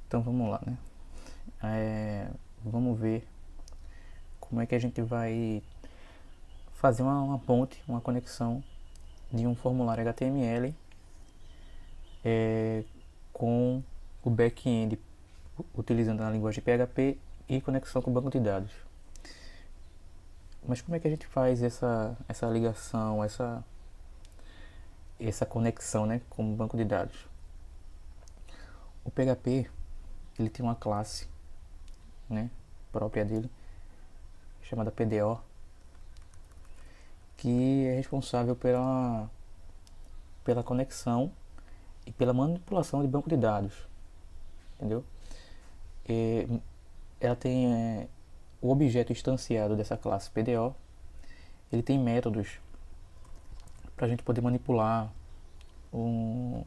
Então vamos lá, né? Vamos ver como é que a gente vai fazer uma ponte, uma conexão de um formulário HTML com o back-end utilizando a linguagem PHP e conexão com o banco de dados. Mas como é que a gente faz essa ligação, essa conexão, né, com o banco de dados? O PHP ele tem uma classe, né, própria dele, chamada PDO, que é responsável pela conexão e pela manipulação de banco de dados, entendeu? E ela tem o objeto instanciado dessa classe PDO, ele tem métodos para a gente poder manipular um,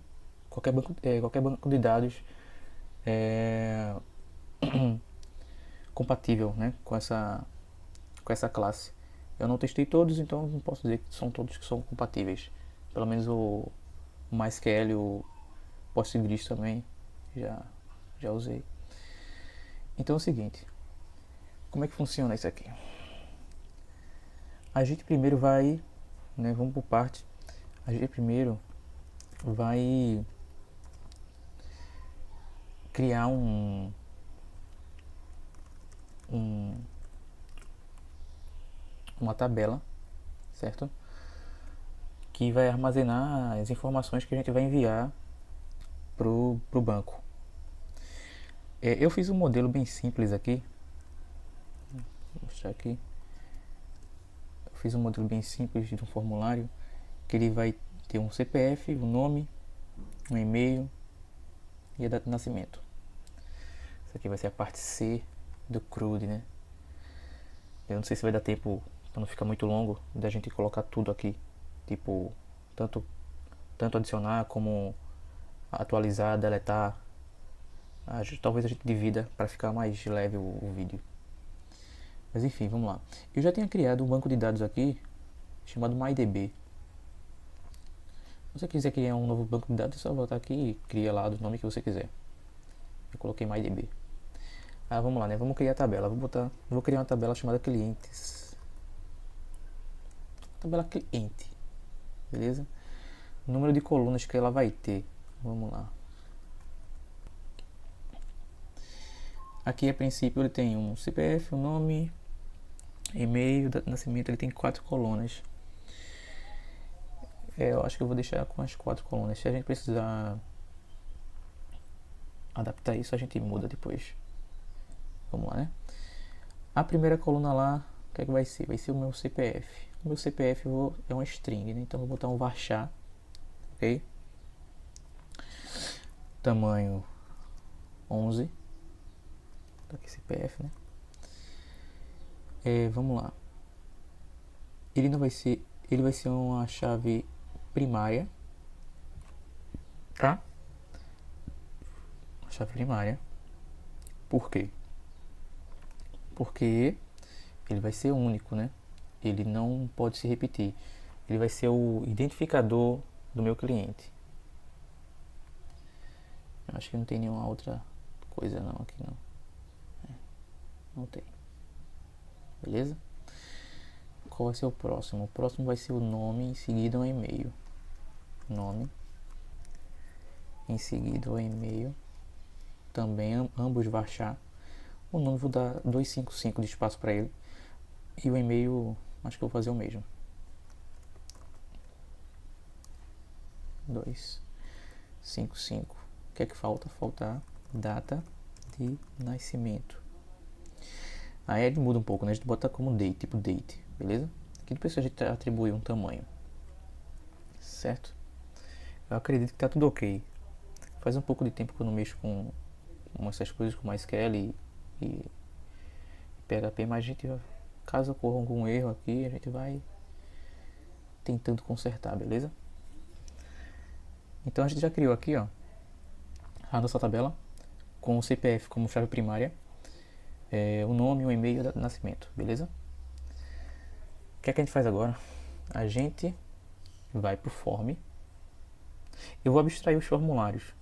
qualquer banco de dados é, compatível, né, com essa classe. Eu não testei todos, então não posso dizer que são todos que são compatíveis. Pelo menos o MySQL, o Postgres também já usei. Então é o seguinte, como é que funciona isso aqui? A gente primeiro vai, né, vamos por parte. A gente primeiro vai criar um, uma tabela, certo? Que vai armazenar as informações que a gente vai enviar pro banco. Eu fiz um modelo bem simples aqui. Vou mostrar aqui. Eu fiz um modelo bem simples de um formulário que ele vai ter um CPF, um nome, um e-mail e a data de nascimento. Isso aqui vai ser a parte C do CRUD, né? Eu não sei se vai dar tempo, para não ficar muito longo, da gente colocar tudo aqui. Tipo, tanto adicionar como atualizar, deletar. Talvez a gente divida para ficar mais leve o vídeo. Mas enfim, vamos lá. Eu já tinha criado um banco de dados aqui chamado MyDB. Se você quiser criar um novo banco de dados, é só voltar aqui e cria lá do nome que você quiser. Eu coloquei MyDB. Vamos lá, né? Vamos criar a tabela. Vou criar uma tabela chamada clientes. Tabela cliente. Beleza? O número de colunas que ela vai ter. Vamos lá. Aqui a princípio ele tem um CPF, um nome, e-mail, data de nascimento. Ele tem 4 colunas. Eu acho que eu vou deixar com as 4 colunas. Se a gente precisar adaptar isso, a gente muda depois. Vamos lá, né? A primeira coluna lá, o que é que vai ser? Vai ser o meu CPF. O meu CPF é uma string, né? Então vou botar um varchar, ok? Tamanho 11. Tá aqui CPF, né? Vamos lá. Ele vai ser uma chave primária, tá? Uma chave primária. Por quê? Porque ele vai ser único, né? Ele não pode se repetir. Ele vai ser o identificador do meu cliente. Eu acho que não tem nenhuma outra coisa não aqui não. Não tem. Beleza? Qual vai ser o próximo? O próximo vai ser o nome, em seguida um e-mail. Nome, em seguida o e-mail. Também ambos varchar. O nome vou dar 255 de espaço para ele. E o e-mail, acho que eu vou fazer o mesmo. 255. O que é que falta? Falta a data de nascimento. Aí ele muda um pouco, né? A gente bota como date, tipo date, beleza? Aqui depois a gente atribui um tamanho, certo? Eu acredito que tá tudo ok. Faz um pouco de tempo que eu não mexo com essas coisas, com MySQL e PHP, mas a gente, caso ocorra algum erro aqui, a gente vai tentando consertar, beleza? Então a gente já criou aqui, ó, a nossa tabela com o CPF como chave primária, o nome, o e-mail e a data de nascimento, beleza? O que é que a gente faz agora? A gente vai pro form. Eu vou abstrair os formulários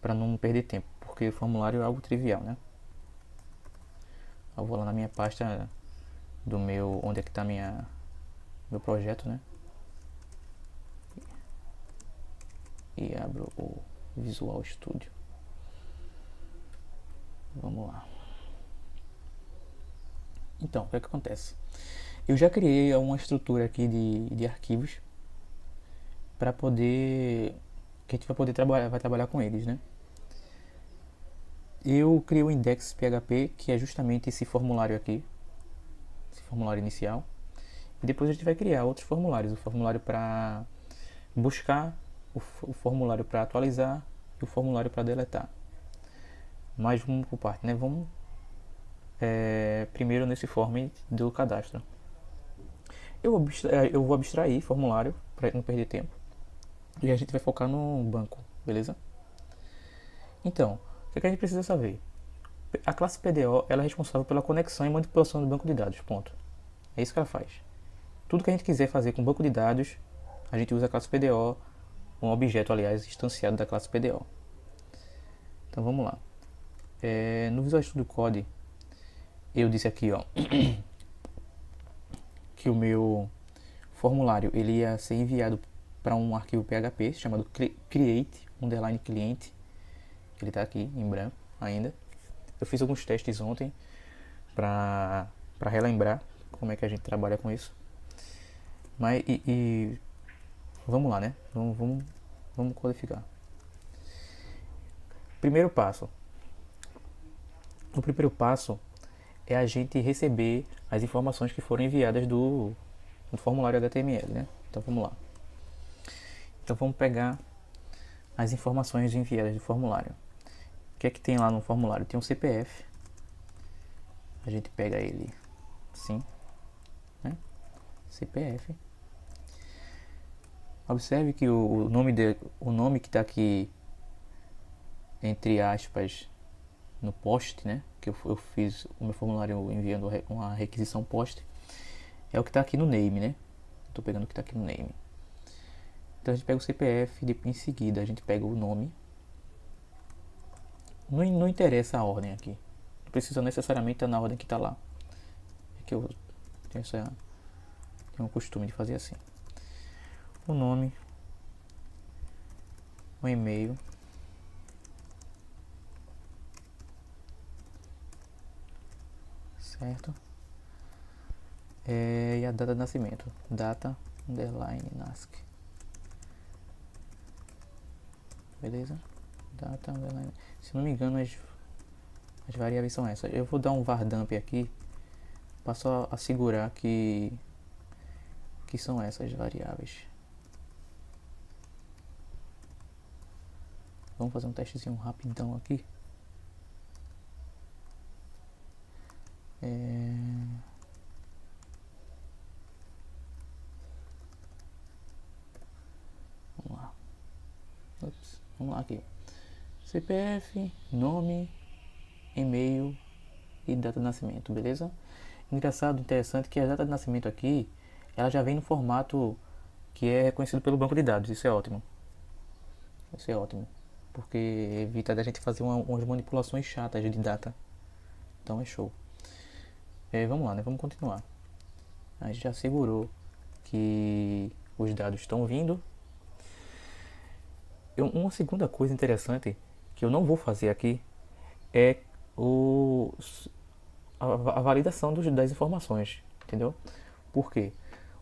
para não perder tempo, porque o formulário é algo trivial, né? Eu vou lá na minha pasta do meu, onde é que está meu projeto, né? E abro o Visual Studio. Vamos lá. Então, o que é que acontece? Eu já criei uma estrutura aqui de arquivos para poder, que a gente vai poder trabalhar com eles, né? Eu criei o index.php, que é justamente esse formulário aqui, esse formulário inicial. E depois a gente vai criar outros formulários, o formulário para buscar, o formulário para atualizar e o formulário para deletar. Mas vamos por parte, né? Vamos primeiro nesse form do cadastro. Eu vou abstrair formulário para não perder tempo. E a gente vai focar no banco, beleza? Então, o que a gente precisa saber? A classe PDO ela é responsável pela conexão e manipulação do banco de dados, ponto. É isso que ela faz. Tudo que a gente quiser fazer com o banco de dados, a gente usa a classe PDO, um objeto, aliás, instanciado da classe PDO. Então vamos lá. No Visual Studio Code, eu disse aqui, ó, que o meu formulário ele ia ser enviado para um arquivo PHP chamado create_client. Ele está aqui em branco ainda. Eu fiz alguns testes ontem para relembrar como é que a gente trabalha com isso. Mas vamos lá, né? Vamos codificar. Primeiro passo. O primeiro passo é a gente receber as informações que foram enviadas do formulário HTML, né? Então vamos lá. Então vamos pegar as informações enviadas do formulário. O que é que tem lá no formulário? Tem um CPF. A gente pega ele assim, né? CPF. Observe que o nome que está aqui entre aspas no post, né? Que eu fiz o meu formulário enviando uma requisição post, é o que está aqui no name, né? Estou pegando o que está aqui no name. Então a gente pega o CPF e em seguida a gente pega o nome. Não interessa a ordem aqui. Não precisa necessariamente estar na ordem que está lá. É que eu tenho o costume de fazer assim. O nome, o e-mail, certo? E a data de nascimento, data underline nasc, beleza? Data underline. Se não me engano as variáveis são essas. Eu vou dar um var dump aqui para só assegurar que são essas variáveis. Vamos fazer um testezinho rapidão aqui. Vamos lá. Vamos lá aqui. CPF, nome, e-mail e data de nascimento, beleza? Engraçado, interessante que a data de nascimento aqui, ela já vem no formato que é reconhecido pelo banco de dados. Isso é ótimo. Isso é ótimo. Porque evita da gente fazer umas manipulações chatas de data. Então é show. Vamos lá, né? Vamos continuar. A gente já segurou que os dados estão vindo. Uma segunda coisa interessante que eu não vou fazer aqui é a validação das informações, entendeu? Por quê?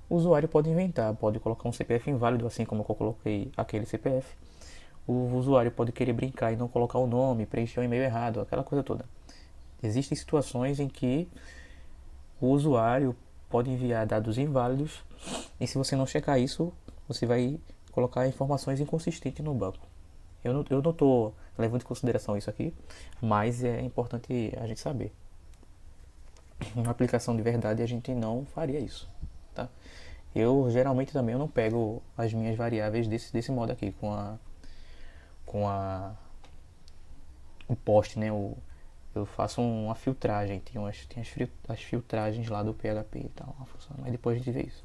O usuário pode inventar, pode colocar um CPF inválido, assim como eu coloquei aquele CPF. O usuário pode querer brincar e não colocar o nome, preencher o e-mail errado, aquela coisa toda. Existem situações em que o usuário pode enviar dados inválidos e se você não checar isso, você vai colocar informações inconsistentes no banco. Eu não estou levando em consideração isso aqui, mas é importante a gente saber. Uma aplicação de verdade a gente não faria isso, tá? Eu geralmente também eu não pego as minhas variáveis desse modo aqui, com o post, né? Eu faço uma filtragem, tem as filtragens lá do PHP e tal, mas depois a gente vê isso.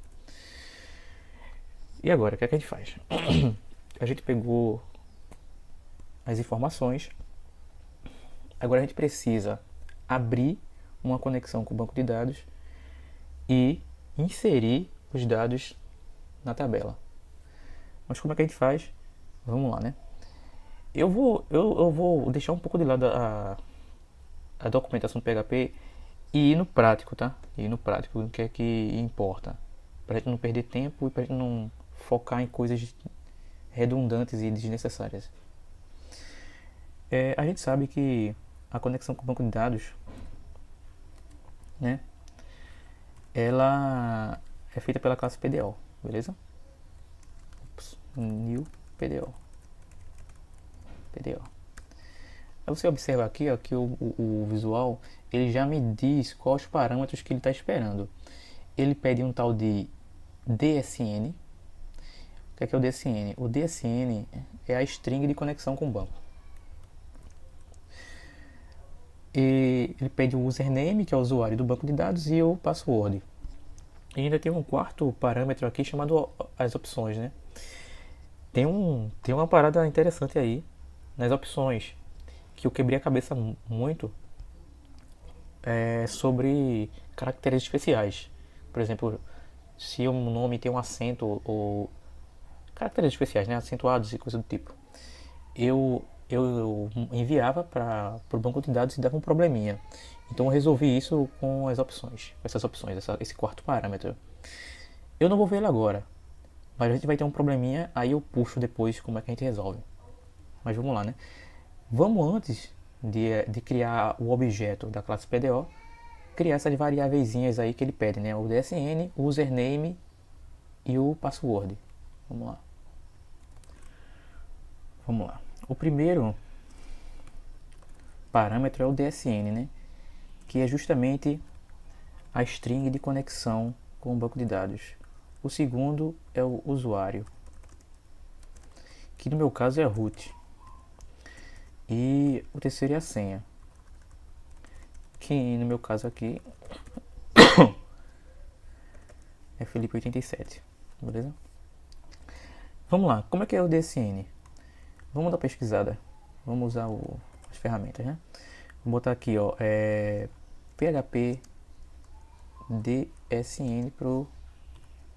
E agora, o que é que a gente faz? A gente pegou as informações Agora a gente precisa abrir uma conexão com o banco de dados e inserir os dados na tabela. Mas como é que a gente faz? Vamos lá, né? Eu vou deixar um pouco de lado a documentação do PHP e ir no prático, tá? Ir no prático, o que é que importa. Pra gente não perder tempo e pra gente não focar em coisas redundantes e desnecessárias. A gente sabe que a conexão com o banco de dados, né? Ela é feita pela classe PDO, beleza? New PDO. PDO. Aí você observa aqui, ó, que o visual ele já me diz quais os parâmetros que ele está esperando. Ele pede um tal de DSN. O que é o DSN? O DSN é a string de conexão com o banco. E ele pede o username, que é o usuário do banco de dados, e o password. E ainda tem um quarto parâmetro aqui chamado as opções, né? Tem uma parada interessante aí nas opções, que eu quebrei a cabeça muito sobre caracteres especiais. Por exemplo, se um nome tem um acento ou caracteres especiais, né? Acentuados e coisa do tipo. Eu enviava para o banco de dados e dava um probleminha. Então eu resolvi isso com as opções, com essas opções, esse quarto parâmetro. Eu não vou ver ele agora, mas a gente vai ter um probleminha, aí eu puxo depois como é que a gente resolve. Mas vamos lá, né? Vamos antes de criar o objeto da classe PDO, criar essas variáveis aí que ele pede, né? O DSN, o username e o password. Vamos lá. Vamos lá. O primeiro parâmetro é o DSN, né? Que é justamente a string de conexão com o banco de dados. O segundo é o usuário, que no meu caso é root. E o terceiro é a senha, que no meu caso aqui é Felipe87, beleza? Vamos lá, como é que é o DSN? Vamos dar uma pesquisada, vamos usar as ferramentas, né? Vou botar aqui, ó, PHP DSN pro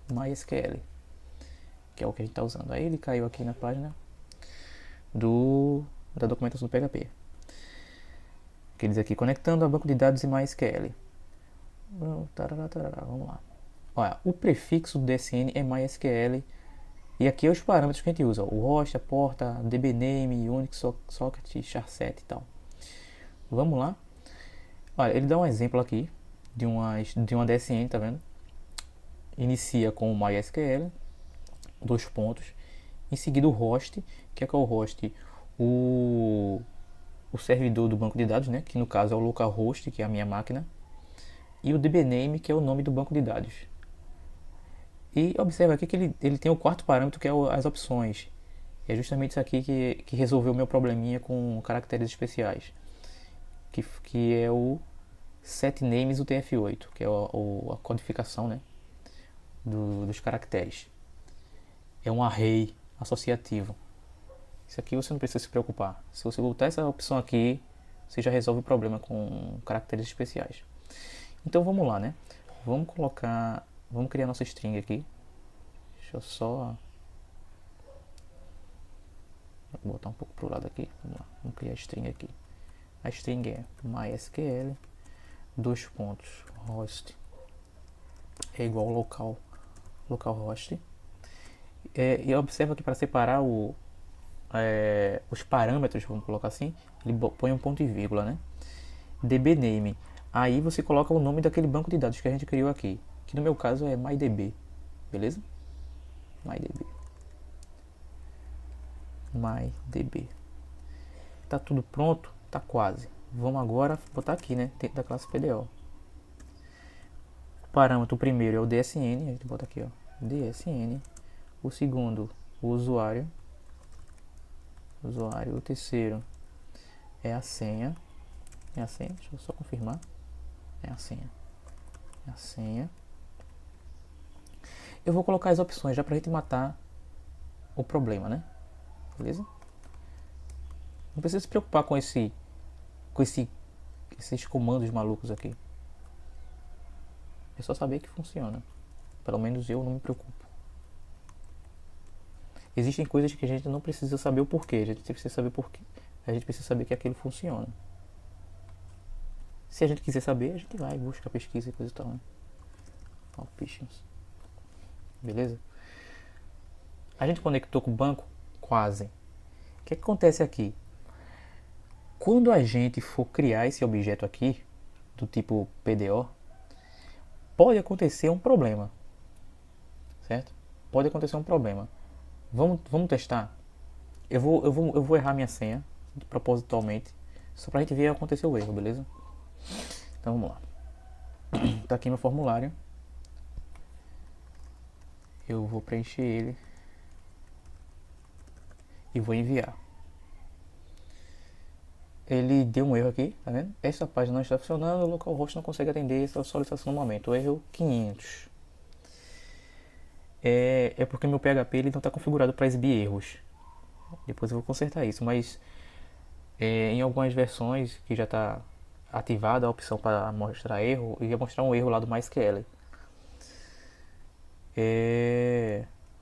MySQL, que é o que a gente está usando. Aí ele caiu aqui na página da documentação do PHP, que diz aqui, conectando a banco de dados e MySQL. Vamos lá. Olha, o prefixo do DSN é MySQL. E aqui é os parâmetros que a gente usa. O host, a porta, dbname, Unix, socket, char7 e tal. Vamos lá. Olha, ele dá um exemplo aqui de uma DSN, tá vendo? Inicia com o MySQL, dois pontos. Em seguida o host, que é o host? O servidor do banco de dados, né? Que no caso é o localhost, que é a minha máquina. E o dbname, que é o nome do banco de dados. E observa aqui que ele tem o quarto parâmetro, que é as opções. É justamente isso aqui que resolveu o meu probleminha com caracteres especiais. Que é o setNames UTF-8, que é a codificação, né, dos caracteres. É um array associativo. Isso aqui você não precisa se preocupar. Se você botar essa opção aqui, você já resolve o problema com caracteres especiais. Então vamos lá, né? Vamos criar nossa string aqui. Deixa eu só vou botar um pouco pro lado aqui. Vamos lá, vamos criar a string aqui. A string é MySQL, dois pontos, host é igual ao localhost. E observa que para separar os parâmetros, vamos colocar assim, ele põe um ponto e vírgula, né? dbname. Aí você coloca o nome daquele banco de dados que a gente criou aqui, que no meu caso é MyDB, beleza? MyDB. Tá tudo pronto? Tá quase. Vamos agora botar aqui, né? Dentro da classe PDO. O parâmetro primeiro é o DSN. A gente bota aqui, ó. DSN. O segundo, o usuário. O terceiro é a senha. Deixa eu só confirmar. É a senha. Eu vou colocar as opções já pra gente matar o problema, né? Beleza? Não precisa se preocupar com esse com esses comandos malucos aqui. É só saber que funciona. Pelo menos eu não me preocupo. Existem coisas que a gente não precisa saber o porquê. A gente precisa saber porquê. A gente precisa saber que aquilo funciona. Se a gente quiser saber, a gente vai, busca, pesquisa e coisa e tal, né? Options. Beleza? A gente conectou com o banco? Quase. O que acontece aqui? Quando a gente for criar esse objeto aqui, do tipo PDO, pode acontecer um problema. Certo? Pode acontecer um problema. Vamos testar? Eu vou errar minha senha, propositalmente, só pra gente ver acontecer o erro, beleza? Então vamos lá. Tá aqui meu formulário. Eu vou preencher ele e vou enviar. Ele deu um erro aqui, tá vendo? Essa página não está funcionando, o localhost não consegue atender essa solicitação no momento. O erro 500. É porque meu PHP ele não está configurado para exibir erros. Depois eu vou consertar isso, mas em algumas versões que já está ativada a opção para mostrar erro, ia mostrar um erro lá do MySQL.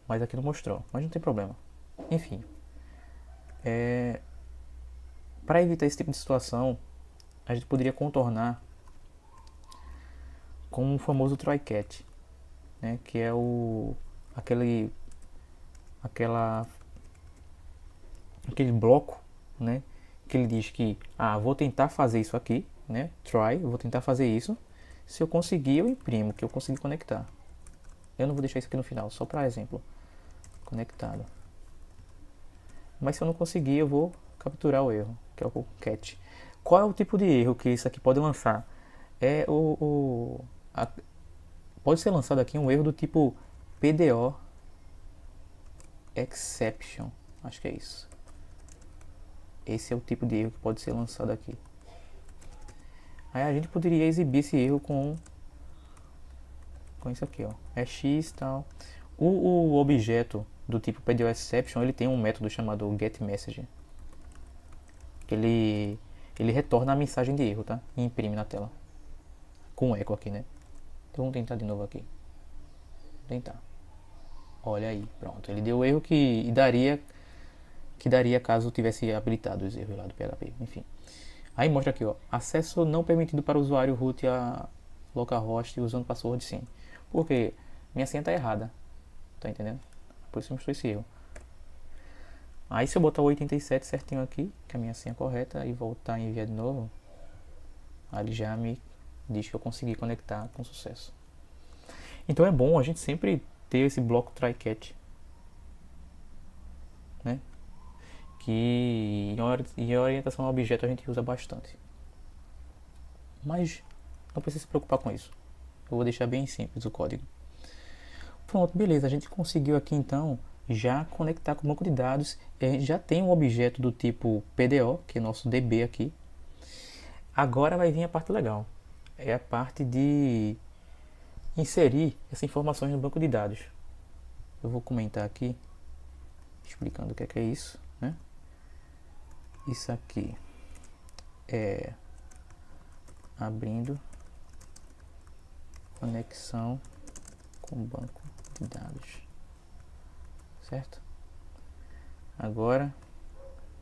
Mas aqui não mostrou, mas não tem problema. Enfim, para evitar esse tipo de situação, a gente poderia contornar com o famoso try-catch, né, que é aquele bloco, né, que ele diz que vou tentar fazer isso aqui, né, try, vou tentar fazer isso, se eu conseguir eu imprimo, que eu consegui conectar. Eu não vou deixar isso aqui no final, só para exemplo, conectado. Mas se eu não conseguir, eu vou capturar o erro, que é o catch. Qual é o tipo de erro que isso aqui pode lançar? Pode ser lançado aqui um erro do tipo PDO exception, acho que é isso. Esse é o tipo de erro que pode ser lançado aqui. Aí a gente poderia exibir esse erro com isso aqui, ó. É x tal. O objeto do tipo PDO exception, ele tem um método chamado getMessage. Ele retorna a mensagem de erro, tá? E imprime na tela. Com eco aqui, né? Então vamos tentar de novo aqui. Vou tentar. Olha aí, pronto. Ele deu o erro que daria caso tivesse habilitado os erros lá do PHP. Enfim. Aí mostra aqui, ó. Acesso não permitido para o usuário root a localhost usando password sim. Porque minha senha tá errada. Tá entendendo? Por isso mostrou esse erro. Aí se eu botar o 87 certinho aqui, que é a minha senha correta, e voltar a enviar de novo, aí ele já me diz que eu consegui conectar com sucesso. Então é bom a gente sempre ter esse bloco try-catch, né? Que em orientação ao objeto a gente usa bastante. Mas não precisa se preocupar com isso. Eu vou deixar bem simples o código. Pronto, beleza. A gente conseguiu aqui então já conectar com o banco de dados. A gente já tem um objeto do tipo PDO, que é nosso DB aqui. Agora vai vir a parte legal. É a parte de inserir essas informações no banco de dados. Eu vou comentar aqui, explicando o que é isso, né? Isso aqui é abrindo conexão com banco de dados, certo? Agora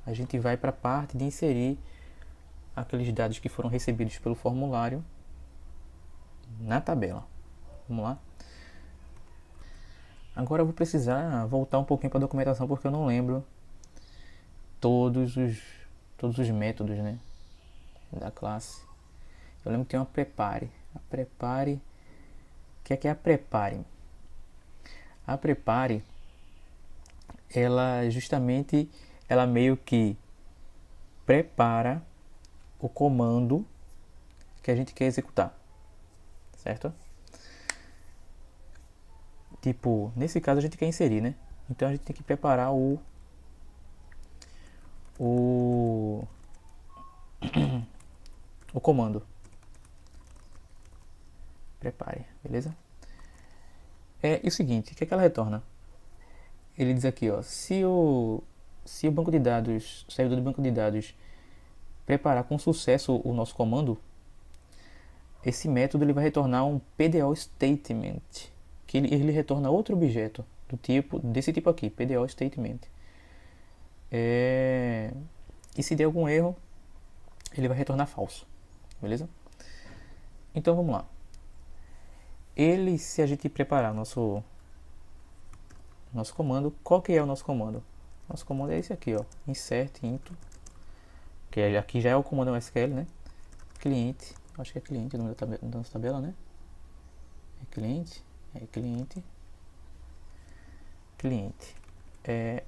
a gente vai para a parte de inserir aqueles dados que foram recebidos pelo formulário na tabela. Vamos lá. Agora eu vou precisar voltar um pouquinho para a documentação porque eu não lembro todos os métodos, né, da classe. Eu lembro que tem uma prepare. A prepare. O que é a prepare? A prepare, ela meio que prepara o comando que a gente quer executar, certo? Tipo, nesse caso a gente quer inserir, né? Então a gente tem que preparar o comando. Prepare, beleza? É o seguinte, o que ela retorna? Ele diz aqui, ó, se o banco de dados, o servidor do banco de dados preparar com sucesso o nosso comando, esse método ele vai retornar um PDO statement, que ele retorna outro objeto desse tipo aqui, PDO statement. E se der algum erro, ele vai retornar falso, beleza? Então vamos lá. Se a gente preparar nosso comando, qual que é o nosso comando? Nosso comando é esse aqui, ó, insert into, que aqui já é o comando SQL, né? Cliente, acho que é cliente o nome da nossa tabela, né? É cliente, cliente.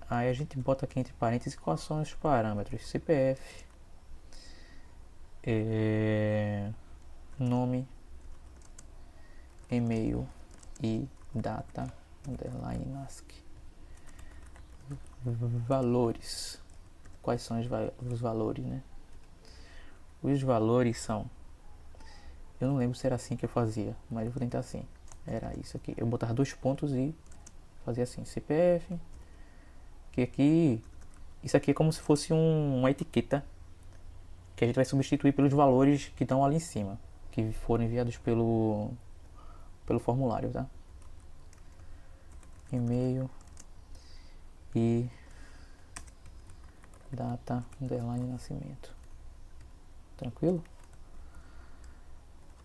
Aí a gente bota aqui entre parênteses quais são os parâmetros: CPF, nome, e-mail e data underline ASCII. Valores. Quais são os valores, né? Os valores são, eu não lembro se era assim que eu fazia, mas eu vou tentar assim. Era isso aqui, eu botava 2 pontos e fazia assim, CPF, que aqui, isso aqui é como se fosse uma etiqueta que a gente vai substituir pelos valores que estão ali em cima, que foram enviados pelo formulário, tá? E-mail e data underline nascimento. Tranquilo?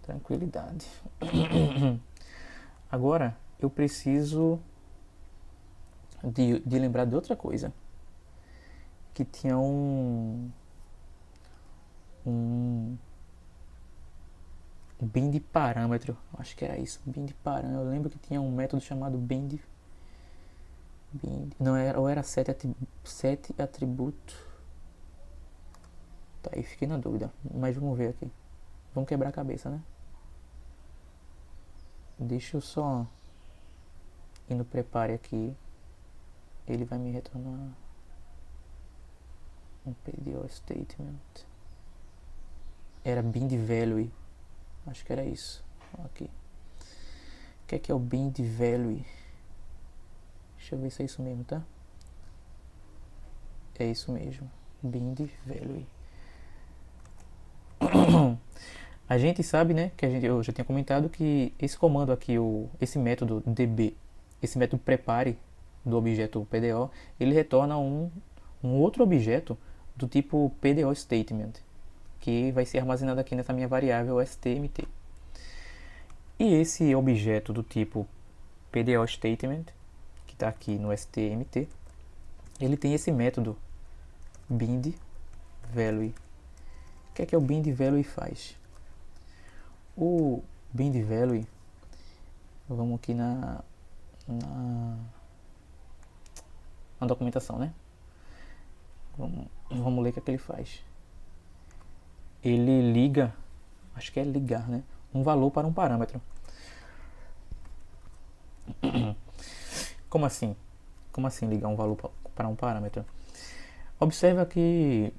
Tranquilidade. Agora eu preciso de lembrar de outra coisa, que tinha um bin de parâmetro, acho que era isso, bin de parâmetro. Eu lembro que tinha um método chamado bin, não era, ou era set atributo. Tá, aí fiquei na dúvida, mas vamos ver aqui, vamos quebrar a cabeça, né? Deixa eu só ir no prepare aqui, ele vai me retornar um PDO statement. Era bin de value, acho que era isso. Aqui, o que é o bin de value? Deixa eu ver se é isso mesmo, tá? É isso mesmo, bin de value. A gente sabe, né, que eu já tinha comentado que esse comando aqui, esse método db, esse método prepare do objeto PDO, ele retorna um outro objeto do tipo PDO statement, que vai ser armazenado aqui nessa minha variável stmt. E esse objeto do tipo PDO statement, que está aqui no stmt, ele tem esse método bind value. O que é o bind value faz? O bind value, vamos aqui na documentação, né? Vamos ler o que é que ele faz. Ele liga, acho que é ligar, né? Um valor para um parâmetro. Como assim? Como assim ligar um valor para um parâmetro? Observa que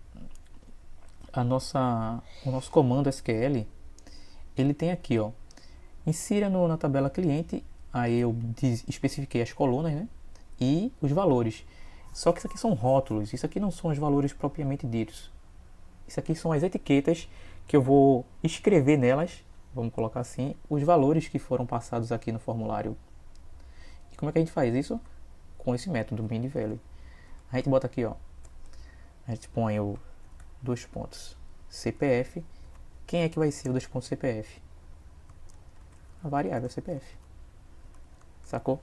o nosso comando SQL, ele tem aqui, ó, insira na tabela cliente, aí eu especifiquei as colunas, né, e os valores. Só que isso aqui são rótulos, isso aqui não são os valores propriamente ditos. Isso aqui são as etiquetas que eu vou escrever nelas, vamos colocar assim, os valores que foram passados aqui no formulário. E como é que a gente faz isso? Com esse método bind value. A gente bota aqui, ó, a gente põe o 2 pontos CPF. Quem é que vai ser o 2 pontos CPF? A variável CPF. Sacou?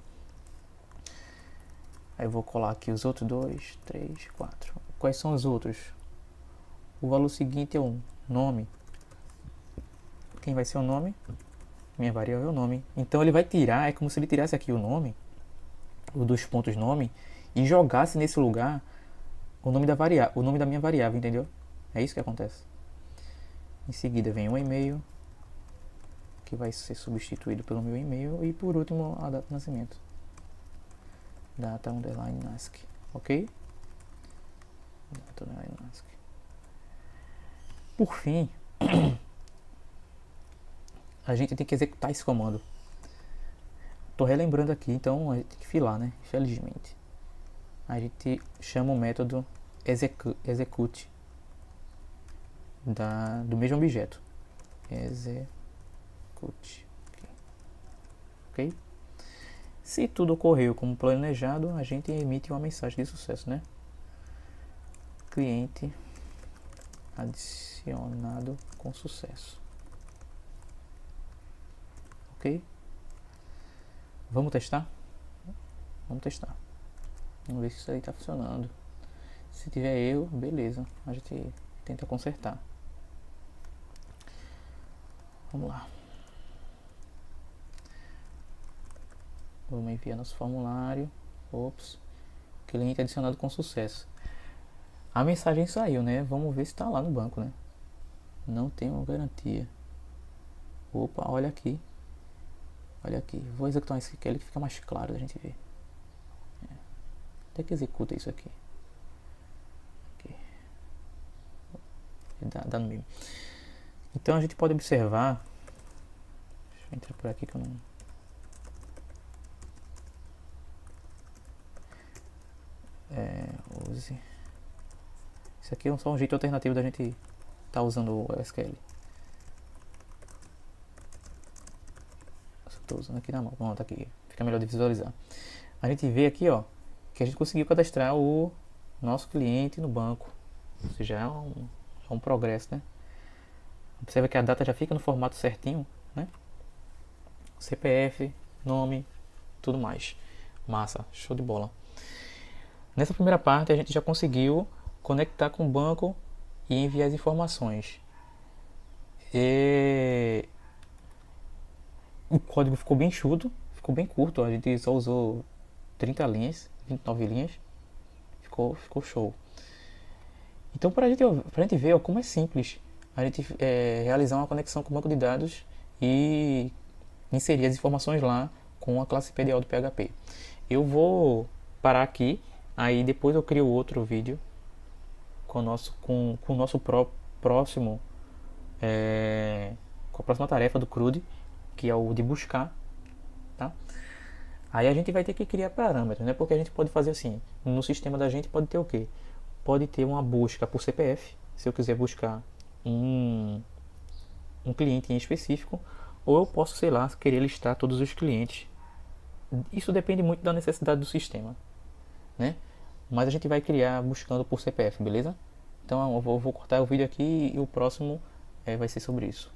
Aí eu vou colar aqui os outros 2, 3, 4. Quais são os outros? O valor seguinte é o nome. Quem vai ser o nome? Minha variável é o nome. Então ele vai tirar, é como se ele tirasse aqui o nome, o 2 pontos nome, e jogasse nesse lugar o nome da minha variável, entendeu? É isso que acontece. Em seguida vem o e-mail, que vai ser substituído pelo meu e-mail, e por último a data de nascimento, data underline ASCII, ok? Data underline ASCII. Por fim, a gente tem que executar esse comando. Tô relembrando aqui, então a gente tem que filar, né? Infelizmente, a gente chama o método execute. do mesmo objeto. Execute. Ok? Se tudo ocorreu como planejado, a gente emite uma mensagem de sucesso, né? Cliente adicionado com sucesso. Ok? Vamos testar? Vamos testar. Vamos ver se isso aí está funcionando. Se tiver erro, beleza. A gente tenta consertar. Vamos lá. Vamos enviar nosso formulário. Ops. Cliente adicionado com sucesso. A mensagem saiu, né? Vamos ver se está lá no banco, né? Não tenho garantia. Opa, olha aqui. Olha aqui. Vou executar um SQL que fica mais claro da gente ver. Até que executa isso aqui. Dá no mesmo. Então a gente pode observar. Deixa eu entrar por aqui que eu não. Use. Isso aqui é só um jeito alternativo da gente estar usando o SQL. Estou usando aqui na mão. Pronto, tá aqui. Fica melhor de visualizar. A gente vê aqui, ó, que a gente conseguiu cadastrar o nosso cliente no banco. Ou seja, é um progresso, né? Observa que a data já fica no formato certinho, né? CPF, nome, tudo mais. Massa, show de bola. Nessa primeira parte a gente já conseguiu conectar com o banco e enviar as informações. O código ficou bem enxuto, ficou bem curto, a gente só usou 30 linhas, 29 linhas, ficou show. Então para a gente ver, ó, como é simples a gente realizar uma conexão com o banco de dados e inserir as informações lá com a classe PDL do PHP. Eu vou parar aqui, aí depois eu crio outro vídeo com o nosso próximo com a próxima tarefa do CRUD, que é o de buscar, tá? Aí a gente vai ter que criar parâmetros, né? Porque a gente pode fazer assim, no sistema da gente pode ter o quê? Pode ter uma busca por CPF, se eu quiser buscar um cliente em específico, ou eu posso, sei lá, querer listar todos os clientes. Isso depende muito da necessidade do sistema, né? Mas a gente vai criar buscando por CPF, beleza? Então eu vou cortar o vídeo aqui e o próximo vai ser sobre isso.